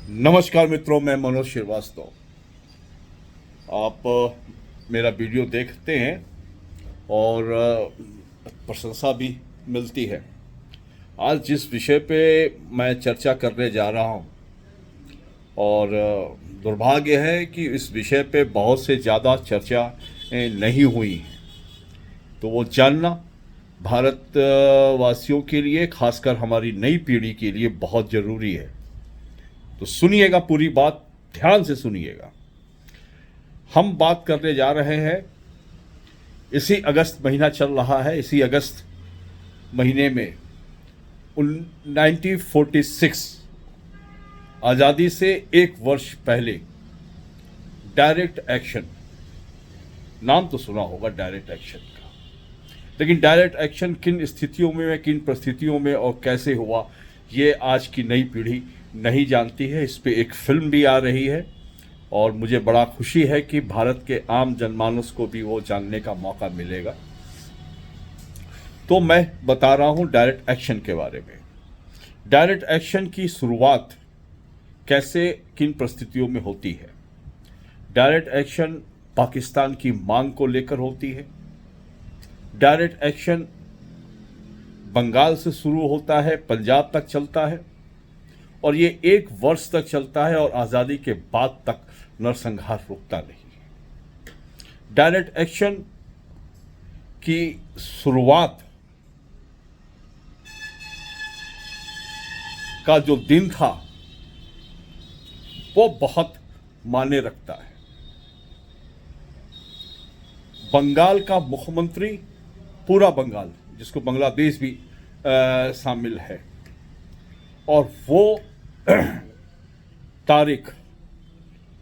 नमस्कार मित्रों, मैं मनोज श्रीवास्तव। आप मेरा वीडियो देखते हैं और प्रशंसा भी मिलती है। आज जिस विषय पे मैं चर्चा करने जा रहा हूं और दुर्भाग्य है कि इस विषय पे बहुत से ज़्यादा चर्चा नहीं हुई, तो वो जानना भारत वासियों के लिए, खासकर हमारी नई पीढ़ी के लिए बहुत ज़रूरी है। तो सुनिएगा, पूरी बात ध्यान से सुनिएगा। हम बात करने जा रहे हैं, इसी अगस्त महीना चल रहा है, इसी अगस्त महीने में 1946 आज़ादी से एक वर्ष पहले डायरेक्ट एक्शन, नाम तो सुना होगा डायरेक्ट एक्शन का, लेकिन डायरेक्ट एक्शन किन स्थितियों में, किन परिस्थितियों में और कैसे हुआ, ये आज की नई पीढ़ी नहीं जानती है। इस पे एक फिल्म भी आ रही है और मुझे बड़ा खुशी है कि भारत के आम जनमानस को भी वो जानने का मौका मिलेगा। तो मैं बता रहा हूँ डायरेक्ट एक्शन के बारे में। डायरेक्ट एक्शन की शुरुआत कैसे, किन परिस्थितियों में होती है। डायरेक्ट एक्शन पाकिस्तान की मांग को लेकर होती है। डायरेक्ट एक्शन बंगाल से शुरू होता है, पंजाब तक चलता है और ये एक वर्ष तक चलता है और आज़ादी के बाद तक नरसंहार रुकता नहीं। डायरेक्ट एक्शन की शुरुआत का जो दिन था वो बहुत मायने रखता है। बंगाल का मुख्यमंत्री, पूरा बंगाल जिसको बांग्लादेश भी शामिल है, और वो तारीख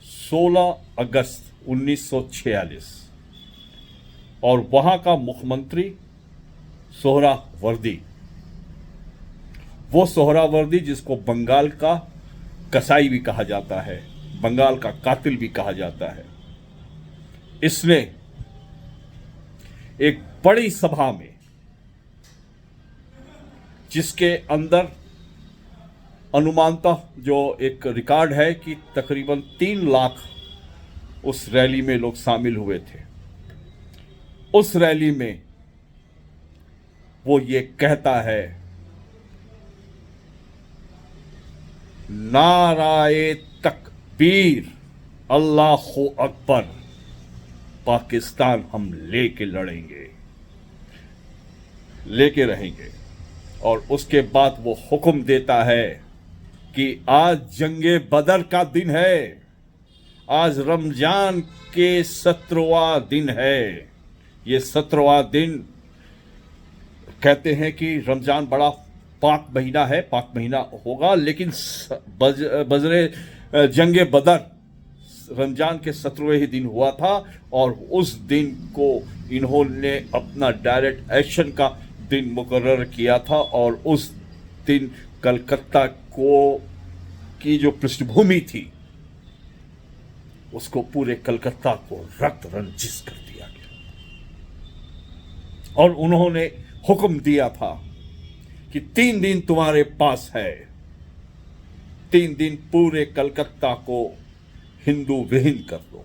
16 अगस्त 1946, और वहाँ का मुख्यमंत्री सोहरावर्दी, वो सोहरावर्दी जिसको बंगाल का कसाई भी कहा जाता है, बंगाल का कातिल भी कहा जाता है, इसने एक बड़ी सभा में, जिसके अंदर अनुमानतः जो एक रिकॉर्ड है कि तकरीबन 3 लाख उस रैली में लोग शामिल हुए थे, उस रैली में वो ये कहता है, नाराए तकबीर, अल्लाहु अकबर, पाकिस्तान हम लेके लड़ेंगे, लेके रहेंगे। और उसके बाद वो हुक्म देता है कि आज जंगे बदर का दिन है, आज रमजान के 17वां दिन है। ये 17वां दिन, कहते हैं कि रमजान बड़ा पाक महीना है, पाक महीना होगा, लेकिन बजरे जंगे बदर रमजान के 17वें ही दिन हुआ था और उस दिन को इन्होंने अपना डायरेक्ट एक्शन का दिन मुकर्रर किया था। और उस दिन कलकत्ता की जो पृष्ठभूमि थी, उसको, पूरे कलकत्ता को रक्त रंजिश कर दिया गया और उन्होंने हुक्म दिया था कि 3 दिन तुम्हारे पास है, 3 दिन पूरे कलकत्ता को हिंदू विहीन कर दो।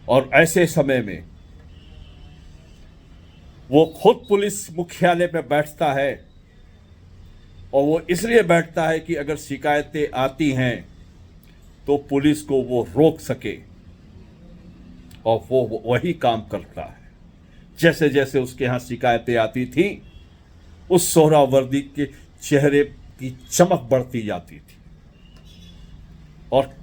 और ऐसे समय में वो खुद पुलिस मुख्यालय में बैठता है, और वो इसलिए बैठता है कि अगर शिकायतें आती हैं तो पुलिस को वो रोक सके, और वो वही काम करता है। जैसे जैसे उसके यहाँ शिकायतें आती थी, उस सोहरावर्दी के चेहरे की चमक बढ़ती जाती थी और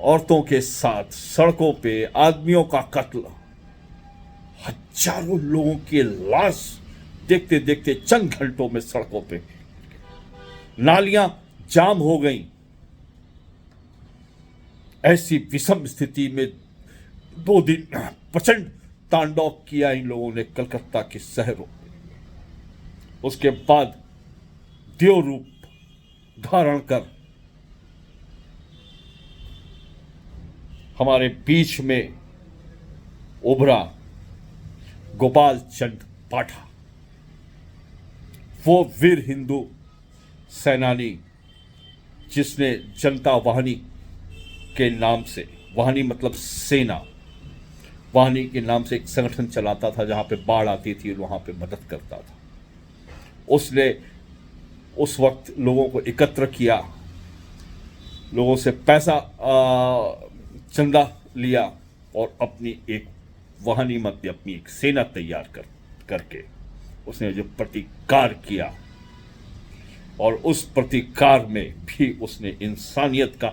औरतों के साथ सड़कों पे आदमियों का कत्ल, हजारों लोगों की लाश देखते देखते चंद घंटों में सड़कों पे, नालियां जाम हो गईं। ऐसी विषम स्थिति में 2 दिन प्रचंड तांडव किया इन लोगों ने कलकत्ता के शहरों में। उसके बाद देव रूप धारण कर हमारे बीच में उभरा गोपाल चंद पाठा, वो वीर हिंदू सेनानी जिसने जनता वाहिनी के नाम से, वाहिनी मतलब सेना, वाहिनी के नाम से एक संगठन चलाता था, जहाँ पे बाढ़ आती थी वहाँ पे मदद करता था। उसने उस वक्त लोगों को एकत्र किया, लोगों से पैसा चंदा लिया और अपनी एक वाहिनी मत अपनी एक सेना तैयार करके उसने जो प्रतिकार किया, और उस प्रतिकार में भी उसने इंसानियत का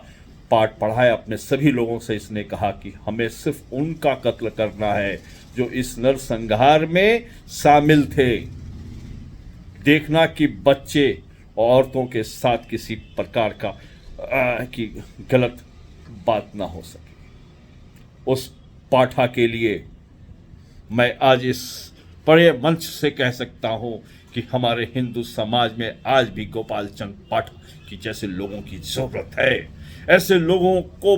पाठ पढ़ाया अपने सभी लोगों से। इसने कहा कि हमें सिर्फ उनका कत्ल करना है जो इस नरसंहार में शामिल थे। देखना कि बच्चे और औरतों के साथ किसी प्रकार का की गलत बात ना हो सके। उस पाठा के लिए मैं आज इस बड़े मंच से कह सकता हूं कि हमारे हिंदू समाज में आज भी गोपाल चंद पाठक की जैसे लोगों की जरूरत है। ऐसे लोगों को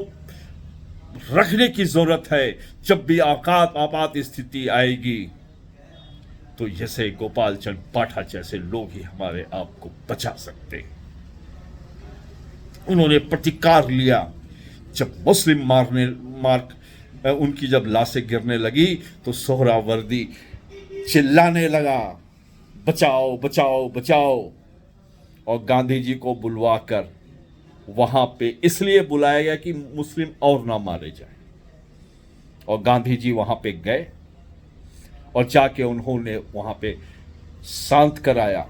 रखने की जरूरत है। जब भी आपात स्थिति आएगी तो जैसे गोपाल चंद पाठक जैसे लोग ही हमारे आप को बचा सकते हैं। उन्होंने प्रतिकार लिया। जब मुस्लिम उनकी जब लाशें गिरने लगी तो सोहरावर्दी चिल्लाने लगा, बचाओ बचाओ बचाओ। और गांधी जी को बुलवाकर वहां पे इसलिए बुलाया गया कि मुस्लिम और ना मारे जाए। और गांधी जी वहां पे गए और जाके उन्होंने वहां पे शांत कराया।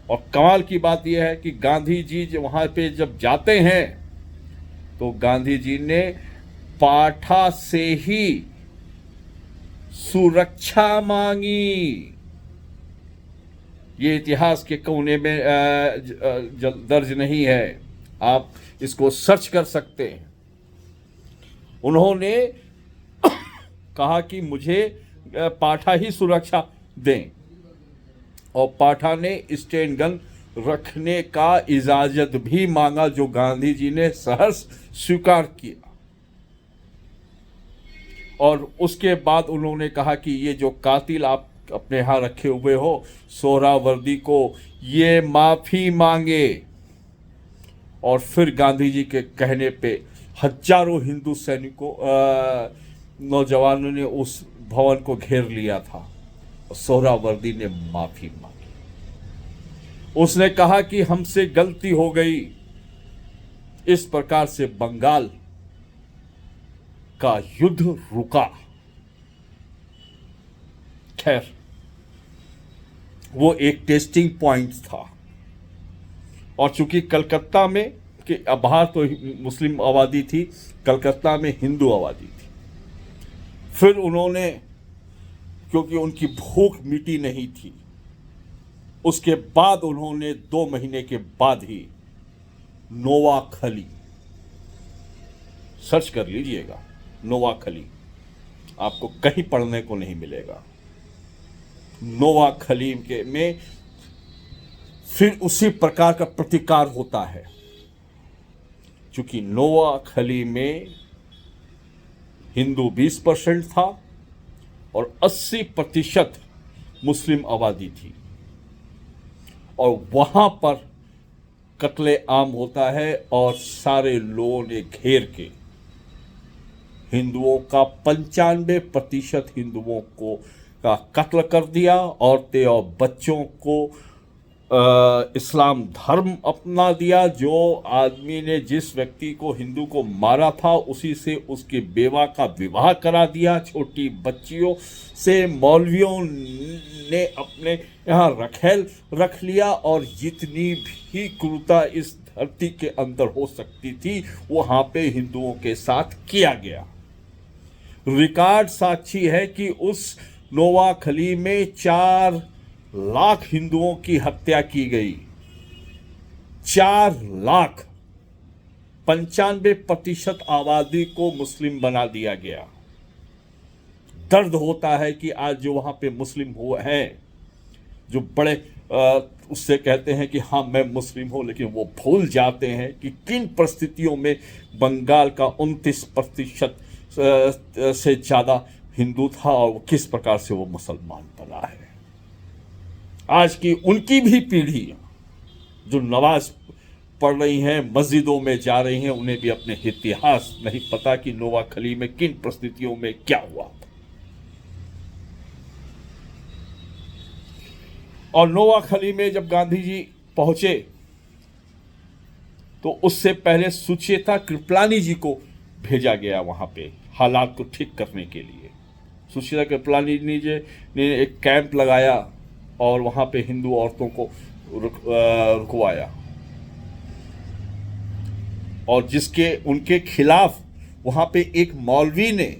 और कमाल की बात यह है कि गांधी जी वहां पे जब जाते हैं तो गांधी जी ने पाठा से ही सुरक्षा मांगी। ये इतिहास के कोने में दर्ज नहीं है, आप इसको सर्च कर सकते हैं। उन्होंने कहा कि मुझे पाठा ही सुरक्षा दें, और पाठा ने स्टेन गन रखने का इजाजत भी मांगा, जो गांधी जी ने सहर्ष स्वीकार किया। और उसके बाद उन्होंने कहा कि ये जो कातिल आप अपने यहाँ रखे हुए हो सोहरावर्दी को, ये माफी मांगे। और फिर गांधी जी के कहने पे हजारों हिंदू सैनिकों नौजवानों ने उस भवन को घेर लिया था और सोहरावर्दी ने माफी मांगी। उसने कहा कि हमसे गलती हो गई। इस प्रकार से बंगाल का युद्ध रुका। खैर, वो एक टेस्टिंग पॉइंट था। और चूंकि कलकत्ता में कि बाहर तो मुस्लिम आबादी थी, कलकत्ता में हिंदू आबादी थी। फिर उन्होंने, क्योंकि उनकी भूख मिटी नहीं थी, उसके बाद उन्होंने 2 महीने के बाद ही नोवाखली, सर्च कर लीजिएगा, नोवाखली आपको कहीं पढ़ने को नहीं मिलेगा। नोवाखली के में फिर उसी प्रकार का प्रतिकार होता है। चूंकि नोवाखली में हिंदू 20% था और 80% मुस्लिम आबादी थी, और वहां पर कत्ले आम होता है। और सारे लोगों ने घेर के हिंदुओं का 95% हिंदुओं को का कत्ल कर दिया। औरतें और बच्चों को इस्लाम धर्म अपना दिया। जो आदमी ने, जिस व्यक्ति को, हिंदू को मारा था, उसी से उसके बेवा का विवाह करा दिया। छोटी बच्चियों से मौलवियों ने अपने यहाँ रखेल रख लिया। और जितनी भी क्रूरता इस धरती के अंदर हो सकती थी वहाँ पे हिंदुओं के साथ किया गया। रिकॉर्ड साक्षी है कि उस नोवाखली में 4 लाख हिंदुओं की हत्या की गई। 4 लाख, 95% आबादी को मुस्लिम बना दिया गया। दर्द होता है कि आज जो वहां पे मुस्लिम हुए हैं, जो बड़े उससे कहते हैं कि हाँ मैं मुस्लिम हूं, लेकिन वो भूल जाते हैं कि किन परिस्थितियों में बंगाल का 29% से ज़्यादा हिंदू था और किस प्रकार से वो मुसलमान बना है। आज की उनकी भी पीढ़ी जो नमाज पढ़ रही हैं, मस्जिदों में जा रही हैं, उन्हें भी अपने इतिहास नहीं पता कि नोआखली में किन परिस्थितियों में क्या हुआ। और नोआखली में जब गांधी जी पहुंचे तो उससे पहले सुचेता कृपलानी जी को भेजा गया वहां पे हालात को ठीक करने के लिए। सुचेता कृपलानी जी ने एक कैंप लगाया और वहां पे हिंदू औरतों को रुकवाया, और जिसके उनके खिलाफ वहां पे एक मौलवी ने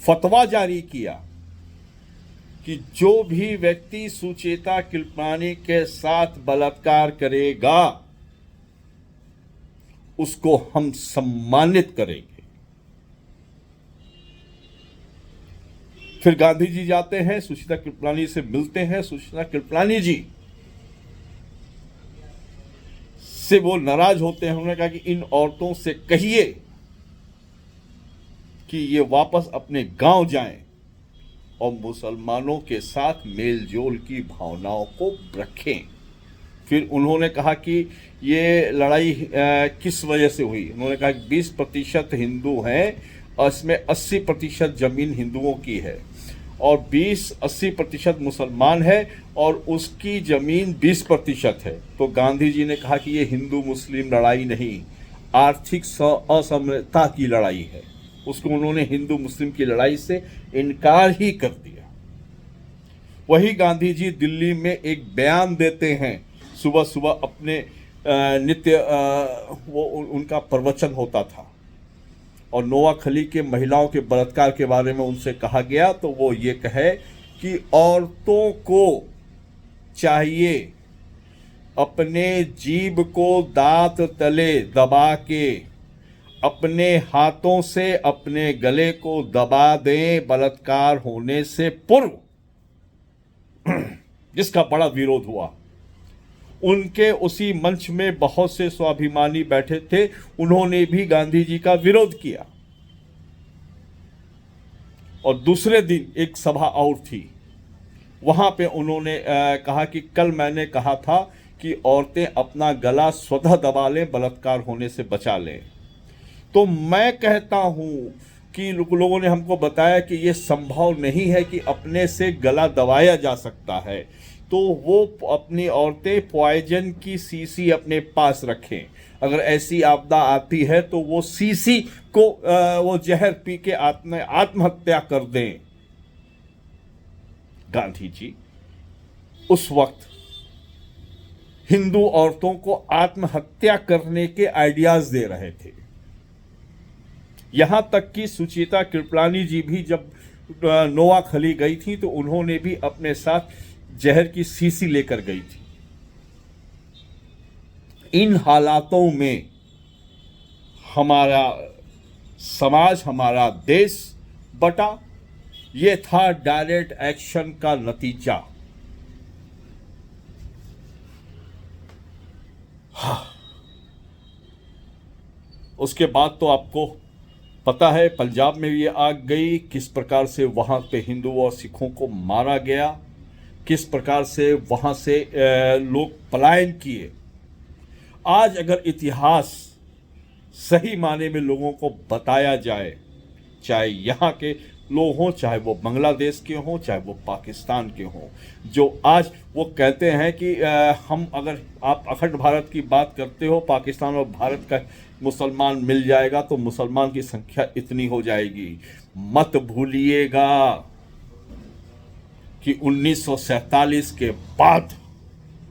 फतवा जारी किया कि जो भी व्यक्ति सुचेता कृपलानी के साथ बलात्कार करेगा उसको हम सम्मानित करेंगे। फिर गांधी जी जाते हैं, सुचेता कृपलानी से मिलते हैं। सुचेता कृपलानी जी से वो नाराज होते हैं। उन्होंने कहा कि इन औरतों से कहिए कि ये वापस अपने गांव जाएं और मुसलमानों के साथ मेल जोल की भावनाओं को रखें। फिर उन्होंने कहा कि ये लड़ाई किस वजह से हुई। उन्होंने कहा कि 20% हिंदू हैं और इसमें 80% जमीन हिंदुओं की है और 80% मुसलमान है और उसकी जमीन 20% है। तो गांधी जी ने कहा कि ये हिंदू मुस्लिम लड़ाई नहीं, आर्थिक असमता की लड़ाई है। उसको उन्होंने हिंदू मुस्लिम की लड़ाई से इनकार ही कर दिया। वही गांधी जी दिल्ली में एक बयान देते हैं, सुबह सुबह अपने नित्य वो उनका प्रवचन होता था और नोआखली के महिलाओं के बलात्कार के बारे में उनसे कहा गया तो वो ये कहे कि औरतों को चाहिए अपने जीभ को दांत तले दबा के अपने हाथों से अपने गले को दबा दें बलात्कार होने से पूर्व, जिसका बड़ा विरोध हुआ। उनके उसी मंच में बहुत से स्वाभिमानी बैठे थे, उन्होंने भी गांधी जी का विरोध किया। और दूसरे दिन एक सभा और थी, वहां पे उन्होंने कहा कि कल मैंने कहा था कि औरतें अपना गला स्वतः दबा लें, बलात्कार होने से बचा लें। तो मैं कहता हूं कि लोगों ने हमको बताया कि यह संभव नहीं है कि अपने से गला दबाया जा सकता है, तो वो अपनी औरतें पॉइजन की शीशी अपने पास रखें। अगर ऐसी आपदा आती है तो वो शीशी को वो जहर पी के आत्महत्या कर दें। गांधी जी उस वक्त हिंदू औरतों को आत्महत्या करने के आइडियाज दे रहे थे। यहां तक कि सुचेता कृपलानी जी भी जब नोआखली गई थी तो उन्होंने भी अपने साथ जहर की शीशी लेकर गई थी। इन हालातों में हमारा समाज, हमारा देश बटा। यह था डायरेक्ट एक्शन का नतीजा। उसके बाद तो आपको पता है पंजाब में ये आग गई, किस प्रकार से वहां पे हिंदुओं और सिखों को मारा गया, किस प्रकार से वहां से लोग पलायन किए। आज अगर इतिहास सही माने में लोगों को बताया जाए, चाहे यहाँ के लोग हों, चाहे वो बांग्लादेश के हों, चाहे वो पाकिस्तान के हों, जो आज वो कहते हैं कि हम, अगर आप अखंड भारत की बात करते हो, पाकिस्तान और भारत का मुसलमान मिल जाएगा तो मुसलमान की संख्या इतनी हो जाएगी। मत भूलिएगा कि 1947 के बाद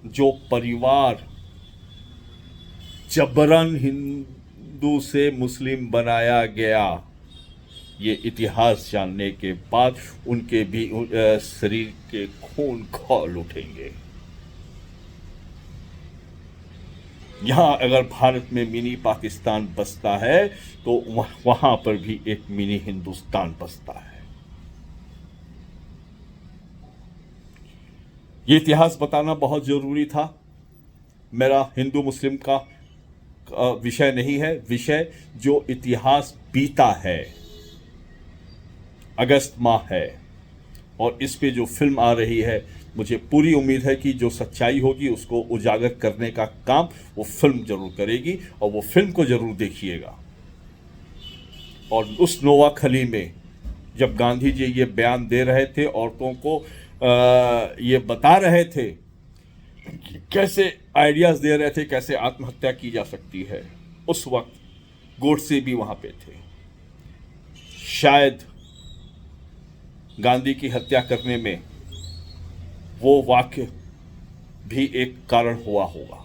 जो परिवार जबरन हिंदू से मुस्लिम बनाया गया, ये इतिहास जानने के बाद उनके भी शरीर के खून खौल उठेंगे। यहां अगर भारत में मिनी पाकिस्तान बसता है तो वहां पर भी एक मिनी हिंदुस्तान बसता है। ये इतिहास बताना बहुत जरूरी था। मेरा हिंदू मुस्लिम का विषय नहीं है, विषय जो इतिहास बीता है, अगस्त माह है और इस पे जो फिल्म आ रही है मुझे पूरी उम्मीद है कि जो सच्चाई होगी उसको उजागर करने का काम वो फिल्म जरूर करेगी और वो फिल्म को जरूर देखिएगा। और उस नोवाखली में जब गांधी जी ये बयान दे रहे थे, औरतों को ये बता रहे थे कि कैसे आइडियाज़ दे रहे थे कैसे आत्महत्या की जा सकती है, उस वक्त गोडसे भी वहाँ पे थे। शायद गांधी की हत्या करने में वो वाक्य भी एक कारण हुआ होगा।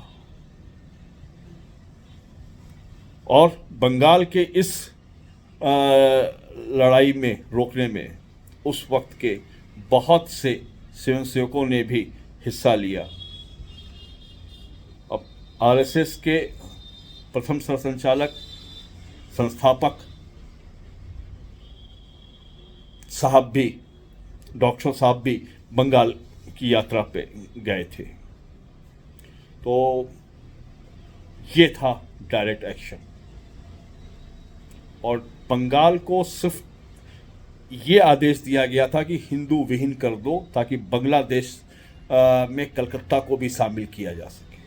और बंगाल के इस लड़ाई में रोकने में उस वक्त के बहुत से स्वयंसेवकों ने भी हिस्सा लिया। अब आरएसएस के प्रथम सरसंचालक संस्थापक साहब भी, डॉक्टर साहब भी बंगाल की यात्रा पे गए थे। तो ये था डायरेक्ट एक्शन। और बंगाल को सिर्फ ये आदेश दिया गया था कि हिंदू विहीन कर दो ताकि बांग्लादेश में कलकत्ता को भी शामिल किया जा सके।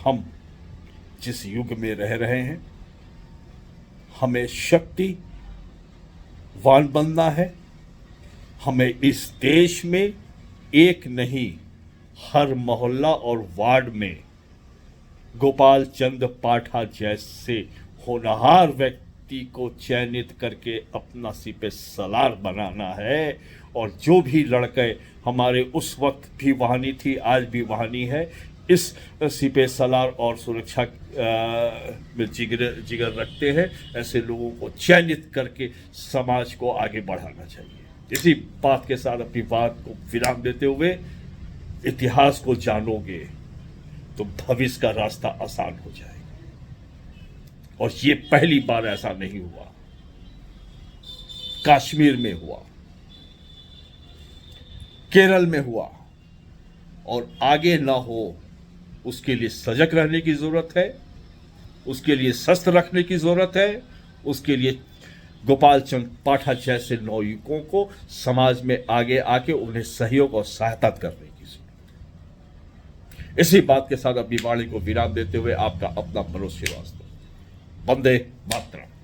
हम जिस युग में रह रहे हैं, हमें शक्तिवान बनना है। हमें इस देश में एक नहीं, हर मोहल्ला और वार्ड में गोपाल चंद पाठा जैसे होनहार व्यक्ति को चयनित करके अपना सिपह सलार बनाना है। और जो भी लड़के हमारे उस वक्त भी वहानी थी, आज भी वहानी है, इस सिपह सलार और सुरक्षा में जिगर रखते हैं, ऐसे लोगों को चयनित करके समाज को आगे बढ़ाना चाहिए। इसी बात के साथ अपनी बात को विराम देते हुए, इतिहास को जानोगे तो भविष्य का रास्ता आसान हो जाएगा। और ये पहली बार ऐसा नहीं हुआ, कश्मीर में हुआ, केरल में हुआ, और आगे ना हो उसके लिए सजग रहने की जरूरत है, उसके लिए शस्त्र रखने की जरूरत है, उसके लिए गोपाल चंद पाठा जैसे नवयुवकों को समाज में आगे आके उन्हें सहयोग और सहायता करने की जरूरत है। इसी बात के साथ अपनी वाणी को विराम देते हुए आपका अपना मनोज श्रीवास्तव। वंदे मातरम।